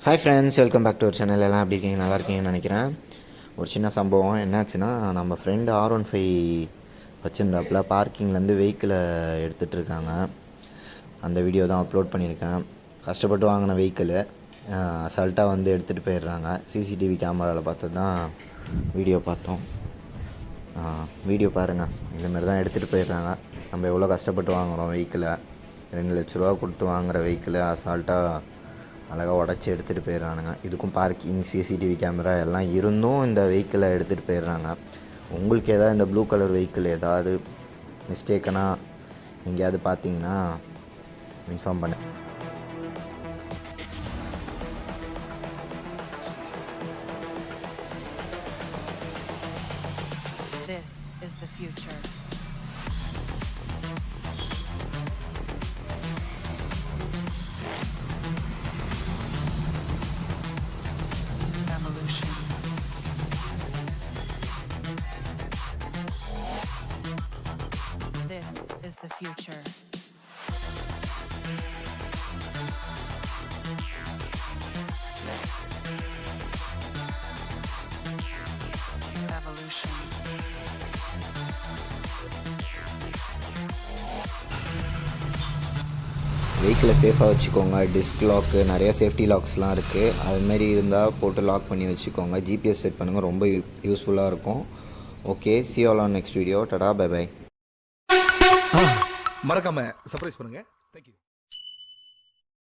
Hi friends, welcome back to our channel. எல்லாம் எப்படி இருக்கீங்க? நல்லா இருக்கீங்கன்னு நினைக்கிறேன். ஒரு சின்ன சம்பவம் என்னாச்சுன்னா, நம்ம ஃப்ரெண்டு R15 வச்சுருந்தாப்புல பார்க்கிங்லேருந்து வெஹிக்கிளை எடுத்துகிட்டு இருக்காங்க. அந்த வீடியோ தான் அப்லோட் பண்ணியிருக்கேன். கஷ்டப்பட்டு வாங்கின வெஹிக்கிளு அசால்ட்டாக வந்து எடுத்துகிட்டு போயிடுறாங்க. சிசிடிவி கேமராவில் பார்த்து தான் வீடியோ பார்த்தோம். வீடியோ பாருங்கள். இந்தமாரி தான் எடுத்துகிட்டு போயிடுறாங்க. நம்ம எவ்வளோ கஷ்டப்பட்டு வாங்குகிறோம் வெஹிக்கிளை. 2 லட்ச ரூபா கொடுத்து வாங்குகிற வெஹிக்கிளை அசால்ட்டாக அழகாக உடச்சி எடுத்துகிட்டு போயிடுறானுங்க. இதுக்கும் பார்க்கிங், சிசிடிவி கேமரா எல்லாம் இருந்தும் இந்த வெஹிக்கிளை எடுத்துகிட்டு போயிடுறாங்க. உங்களுக்கு ஏதாவது இந்த ப்ளூ கலர் வெஹிக்கிள் ஏதாவது மிஸ்டேக்கனாக எங்கேயாவது பார்த்தீங்கன்னா இன்ஃபார்ம் பண்ணு. This is the future. Evolution. This is the future. Evolution. வெஹிக்கிளை சேஃபாக வச்சுக்கோங்க. டிஸ்க் லாக்கு, நிறைய சேஃப்டி லாக்ஸ்லாம் இருக்குது. அதுமாரி இருந்தால் போட்டு லாக் பண்ணி வச்சுக்கோங்க. ஜிபிஎஸ் செட் பண்ணுங்கள், ரொம்ப யூஸ்ஃபுல்லாக இருக்கும். Okay, see you all on next video. டாடா, பை பை. மறக்காம சர்ப்ரைஸ் பண்ணுங்க. தேங்க்யூ.